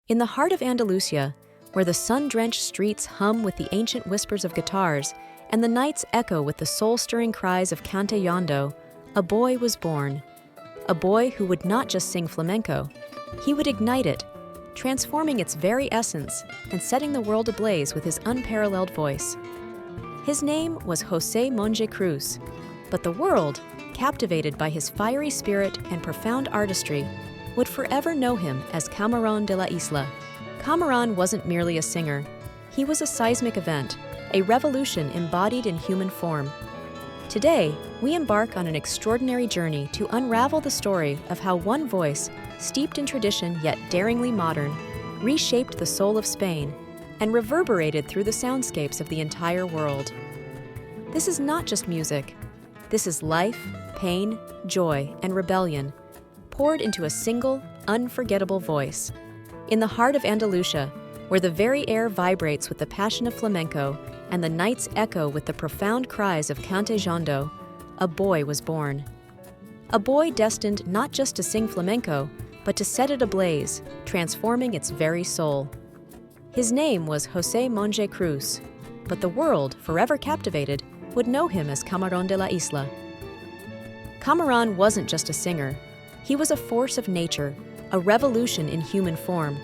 In the heart of Andalusia, where the sun-drenched streets hum with the ancient whispers of guitars and the nights echo with the soul-stirring cries of cante yondo, a boy was born. A boy who would not just sing flamenco, he would ignite it, transforming its very essence and setting the world ablaze with his unparalleled voice. His name was José Monje Cruz, but the world, captivated by his fiery spirit and profound artistry, would forever know him as Camarón de la Isla. Camaron wasn't merely a singer. He was a seismic event, a revolution embodied in human form. Today, we embark on an extraordinary journey to unravel the story of how one voice, steeped in tradition yet daringly modern, reshaped the soul of Spain and reverberated through the soundscapes of the entire world. This is not just music. This is life, pain, joy, and rebellion, poured into a single, unforgettable voice. In the heart of Andalusia, where the very air vibrates with the passion of flamenco and the nights echo with the profound cries of cante jondo, a boy was born. A boy destined not just to sing flamenco, but to set it ablaze, transforming its very soul. His name was José Monje Cruz, but the world, forever captivated, would know him as Camarón de la Isla. Camaron wasn't just a singer. He was a force of nature, a revolution in human form.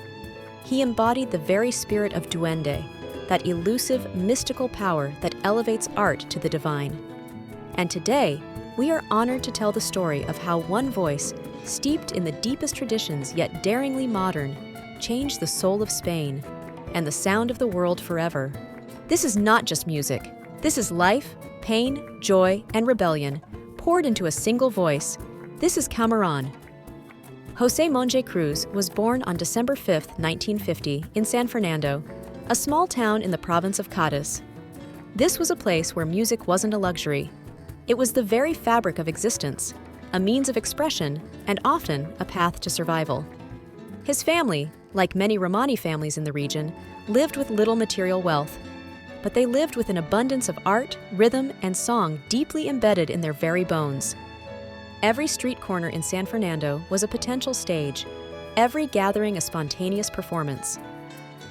He embodied the very spirit of duende, that elusive, mystical power that elevates art to the divine. And today, we are honored to tell the story of how one voice, steeped in the deepest traditions yet daringly modern, changed the soul of Spain and the sound of the world forever. This is not just music. This is life, pain, joy, and rebellion, poured into a single voice. This is Camaron. José Monje Cruz was born on December 5, 1950, in San Fernando, a small town in the province of Cádiz. This was a place where music wasn't a luxury. It was the very fabric of existence, a means of expression, and often a path to survival. His family, like many Romani families in the region, lived with little material wealth, but they lived with an abundance of art, rhythm, and song deeply embedded in their very bones. Every street corner in San Fernando was a potential stage, every gathering a spontaneous performance.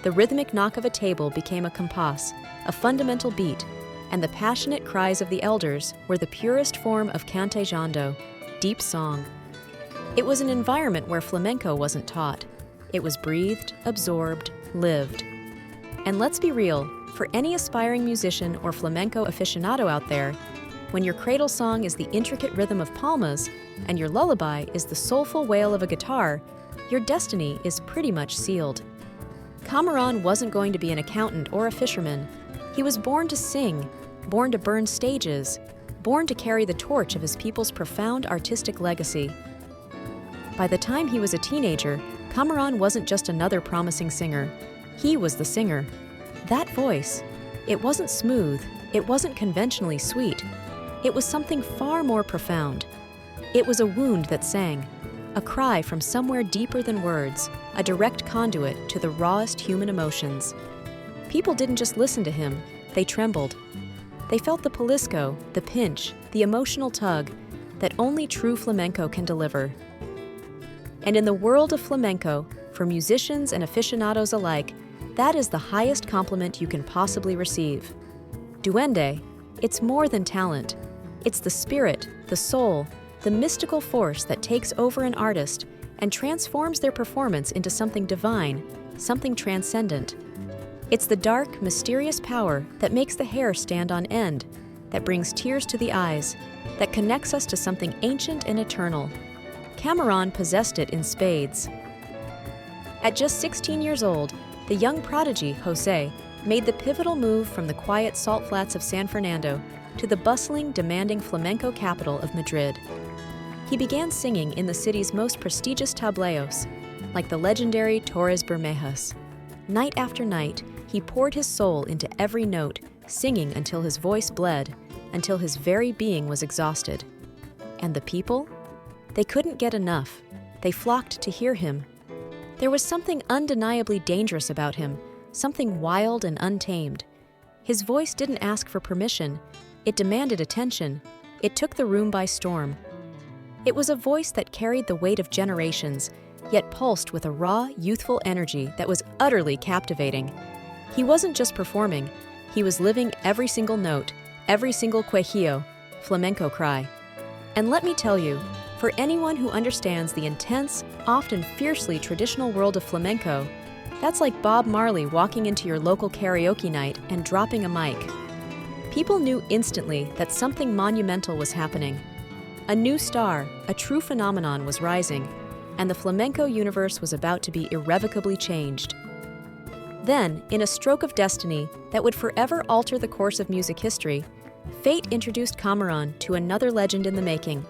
The rhythmic knock of a table became a compás, a fundamental beat, and the passionate cries of the elders were the purest form of cante jondo, deep song. It was an environment where flamenco wasn't taught. It was breathed, absorbed, lived. And let's be real, for any aspiring musician or flamenco aficionado out there, when your cradle song is the intricate rhythm of palmas and your lullaby is the soulful wail of a guitar, your destiny is pretty much sealed. Camaron wasn't going to be an accountant or a fisherman. He was born to sing, born to burn stages, born to carry the torch of his people's profound artistic legacy. By the time he was a teenager, Camaron wasn't just another promising singer. He was the singer. That voice, it wasn't smooth, it wasn't conventionally sweet. It was something far more profound. It was a wound that sang, a cry from somewhere deeper than words, a direct conduit to the rawest human emotions. People didn't just listen to him, they trembled. They felt the pellizco, the pinch, the emotional tug that only true flamenco can deliver. And in the world of flamenco, for musicians and aficionados alike, that is the highest compliment you can possibly receive. Duende, it's more than talent. It's the spirit, the soul, the mystical force that takes over an artist and transforms their performance into something divine, something transcendent. It's the dark, mysterious power that makes the hair stand on end, that brings tears to the eyes, that connects us to something ancient and eternal. Camaron possessed it in spades. At just 16 years old, the young prodigy, José, made the pivotal move from the quiet salt flats of San Fernando to the bustling, demanding flamenco capital of Madrid. He began singing in the city's most prestigious tableos, like the legendary Torres Bermejas. Night after night, he poured his soul into every note, singing until his voice bled, until his very being was exhausted. And the people? They couldn't get enough. They flocked to hear him. There was something undeniably dangerous about him, something wild and untamed. His voice didn't ask for permission. It demanded attention. It took the room by storm. It was a voice that carried the weight of generations, yet pulsed with a raw, youthful energy that was utterly captivating. He wasn't just performing, he was living every single note, every single quejillo, flamenco cry. And let me tell you, for anyone who understands the intense, often fiercely traditional world of flamenco, that's like Bob Marley walking into your local karaoke night and dropping a mic. People knew instantly that something monumental was happening. A new star, a true phenomenon was rising, and the flamenco universe was about to be irrevocably changed. Then, in a stroke of destiny that would forever alter the course of music history, fate introduced Camarón to another legend in the making,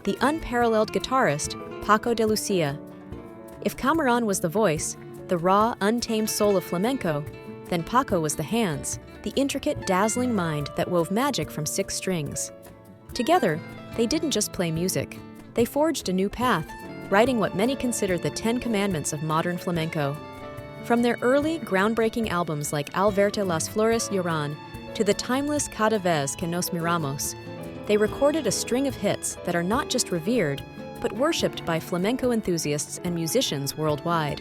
the unparalleled guitarist, Paco de Lucía. If Camarón was the voice, the raw, untamed soul of flamenco, then Paco was the hands, the intricate, dazzling mind that wove magic from 6 strings. Together, they didn't just play music. They forged a new path, writing what many consider the 10 commandments of modern flamenco. From their early, groundbreaking albums like Al verte las flores lloran to the timeless Cada vez que nos miramos, they recorded a string of hits that are not just revered, but worshipped by flamenco enthusiasts and musicians worldwide.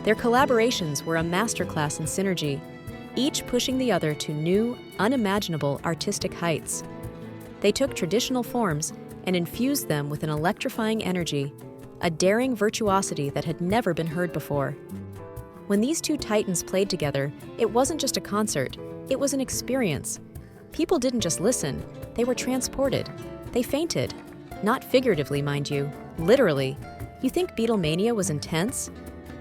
Their collaborations were a masterclass in synergy, each pushing the other to new, unimaginable artistic heights. They took traditional forms and infused them with an electrifying energy, a daring virtuosity that had never been heard before. When these two titans played together, it wasn't just a concert, it was an experience. People didn't just listen, they were transported. They fainted. Not figuratively, mind you, literally. You think Beatlemania was intense?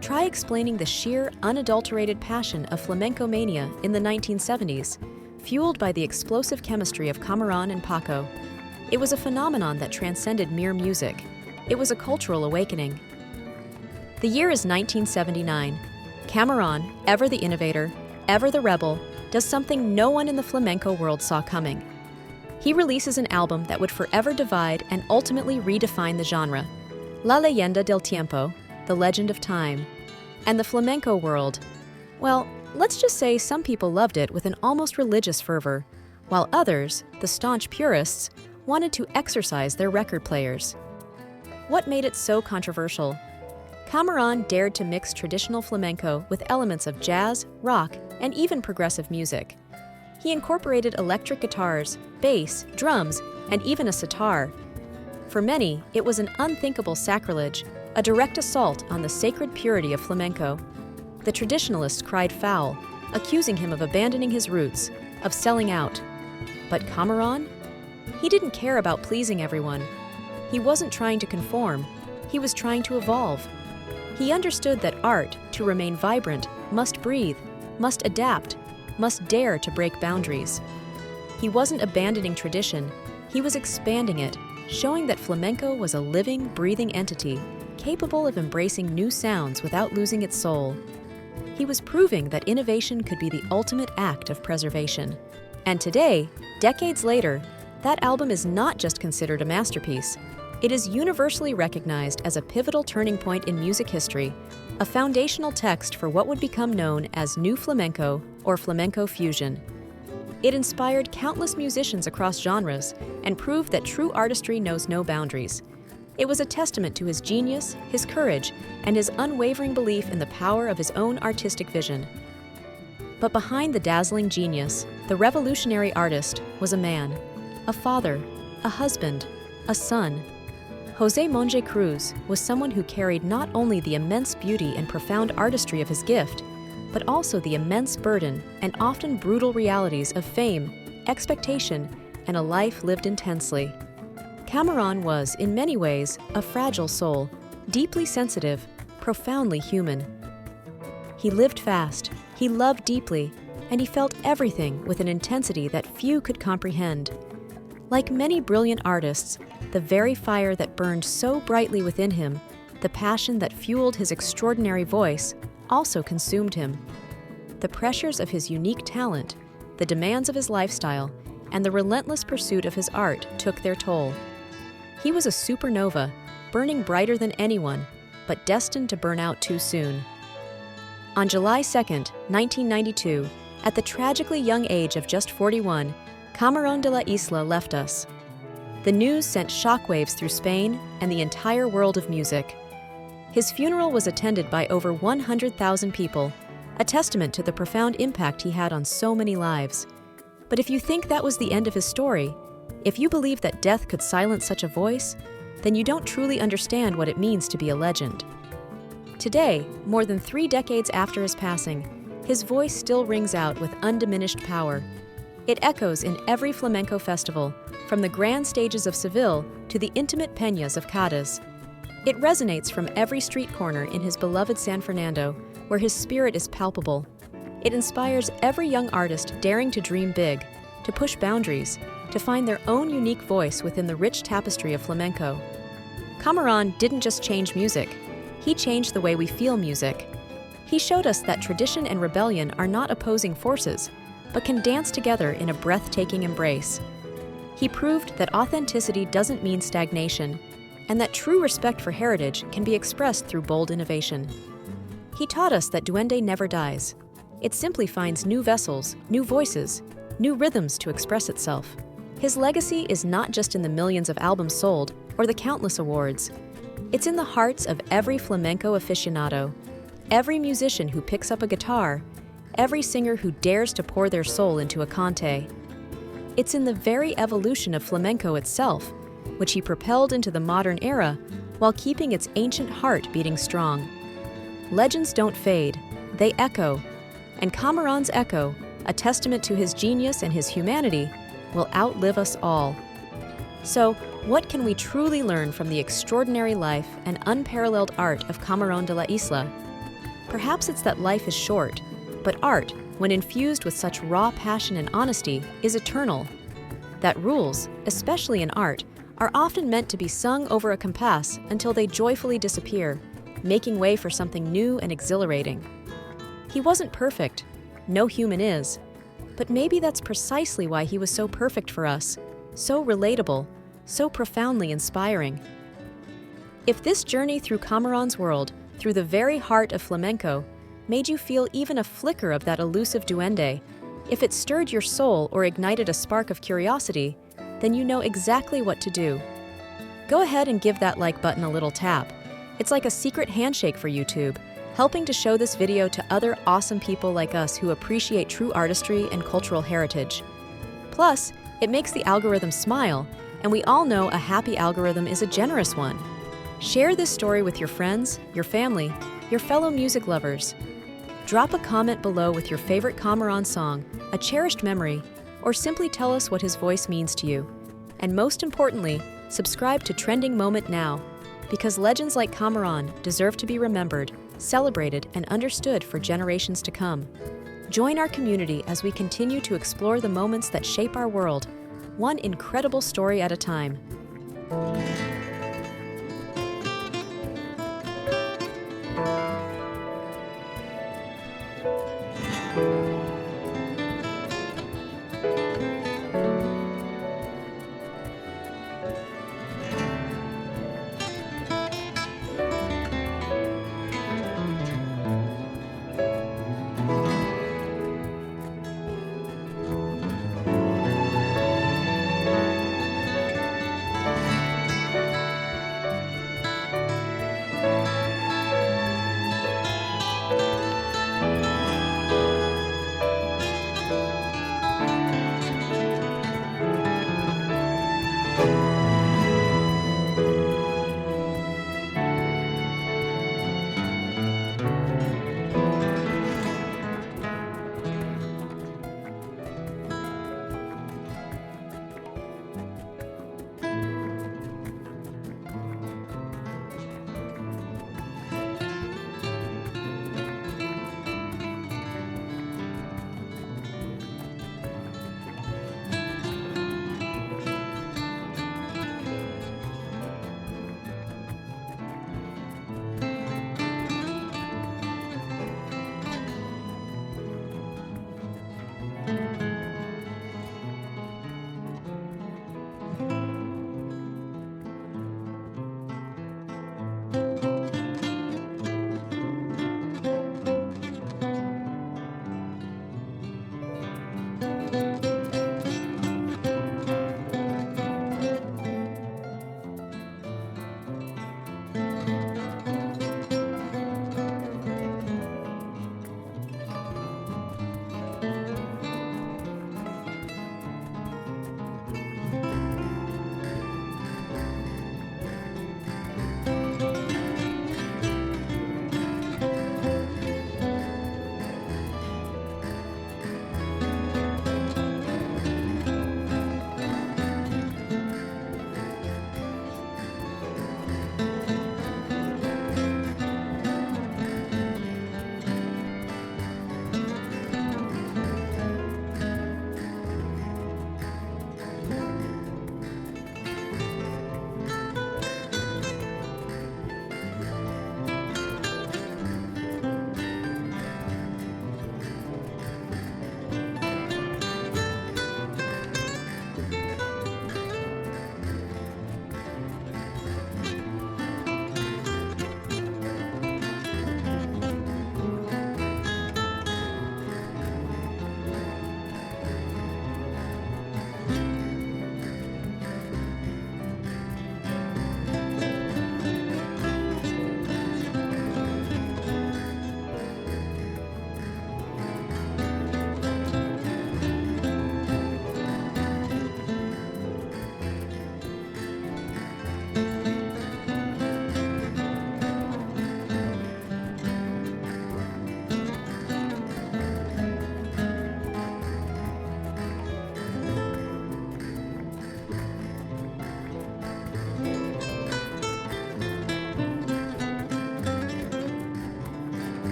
Try explaining the sheer, unadulterated passion of flamenco mania in the 1970s, fueled by the explosive chemistry of Camarón and Paco. It was a phenomenon that transcended mere music. It was a cultural awakening. The year is 1979. Camarón, ever the innovator, ever the rebel, does something no one in the flamenco world saw coming. He releases an album that would forever divide and ultimately redefine the genre, La Leyenda del Tiempo, The Legend of Time. And the flamenco world, well, let's just say some people loved it with an almost religious fervor, while others, the staunch purists, wanted to exorcise their record players. What made it so controversial? Camarón dared to mix traditional flamenco with elements of jazz, rock, and even progressive music. He incorporated electric guitars, bass, drums, and even a sitar. For many, it was an unthinkable sacrilege, a direct assault on the sacred purity of flamenco. The traditionalists cried foul, accusing him of abandoning his roots, of selling out. But Camarón? He didn't care about pleasing everyone. He wasn't trying to conform, he was trying to evolve. He understood that art, to remain vibrant, must breathe, must adapt, must dare to break boundaries. He wasn't abandoning tradition, he was expanding it, showing that flamenco was a living, breathing entity, capable of embracing new sounds without losing its soul. He was proving that innovation could be the ultimate act of preservation. And today, decades later, that album is not just considered a masterpiece. It is universally recognized as a pivotal turning point in music history, a foundational text for what would become known as New Flamenco or Flamenco Fusion. It inspired countless musicians across genres and proved that true artistry knows no boundaries. It was a testament to his genius, his courage, and his unwavering belief in the power of his own artistic vision. But behind the dazzling genius, the revolutionary artist was a man, a father, a husband, a son. José Monje Cruz was someone who carried not only the immense beauty and profound artistry of his gift, but also the immense burden and often brutal realities of fame, expectation, and a life lived intensely. Camarón was, in many ways, a fragile soul, deeply sensitive, profoundly human. He lived fast, he loved deeply, and he felt everything with an intensity that few could comprehend. Like many brilliant artists, the very fire that burned so brightly within him, the passion that fueled his extraordinary voice, also consumed him. The pressures of his unique talent, the demands of his lifestyle, and the relentless pursuit of his art took their toll. He was a supernova, burning brighter than anyone, but destined to burn out too soon. On July 2, 1992, at the tragically young age of just 41, Camarón de la Isla left us. The news sent shockwaves through Spain and the entire world of music. His funeral was attended by over 100,000 people, a testament to the profound impact he had on so many lives. But if you think that was the end of his story, if you believe that death could silence such a voice, then you don't truly understand what it means to be a legend. Today, more than 3 decades after his passing, his voice still rings out with undiminished power. It echoes in every flamenco festival, from the grand stages of Seville to the intimate peñas of Cádiz. It resonates from every street corner in his beloved San Fernando, where his spirit is palpable. It inspires every young artist daring to dream big, to push boundaries, to find their own unique voice within the rich tapestry of flamenco. Camaron didn't just change music, he changed the way we feel music. He showed us that tradition and rebellion are not opposing forces, but can dance together in a breathtaking embrace. He proved that authenticity doesn't mean stagnation, and that true respect for heritage can be expressed through bold innovation. He taught us that duende never dies. It simply finds new vessels, new voices, new rhythms to express itself. His legacy is not just in the millions of albums sold or the countless awards. It's in the hearts of every flamenco aficionado, every musician who picks up a guitar, every singer who dares to pour their soul into a cante. It's in the very evolution of flamenco itself, which he propelled into the modern era while keeping its ancient heart beating strong. Legends don't fade, they echo, and Camaron's echo, a testament to his genius and his humanity, will outlive us all. So, what can we truly learn from the extraordinary life and unparalleled art of Camarón de la Isla? Perhaps it's that life is short, but art, when infused with such raw passion and honesty, is eternal. That rules, especially in art, are often meant to be sung over a compass until they joyfully disappear, making way for something new and exhilarating. He wasn't perfect, no human is, but maybe that's precisely why he was so perfect for us, so relatable, so profoundly inspiring. If this journey through Camaron's world, through the very heart of flamenco, made you feel even a flicker of that elusive duende, if it stirred your soul or ignited a spark of curiosity, then you know exactly what to do. Go ahead and give that like button a little tap. It's like a secret handshake for YouTube, helping to show this video to other awesome people like us who appreciate true artistry and cultural heritage. Plus, it makes the algorithm smile, and we all know a happy algorithm is a generous one. Share this story with your friends, your family, your fellow music lovers. Drop a comment below with your favorite Camaron song, a cherished memory, or simply tell us what his voice means to you. And most importantly, subscribe to Trending Moment Now, because legends like Camaron deserve to be remembered, celebrated, and understood for generations to come. Join our community as we continue to explore the moments that shape our world, one incredible story at a time.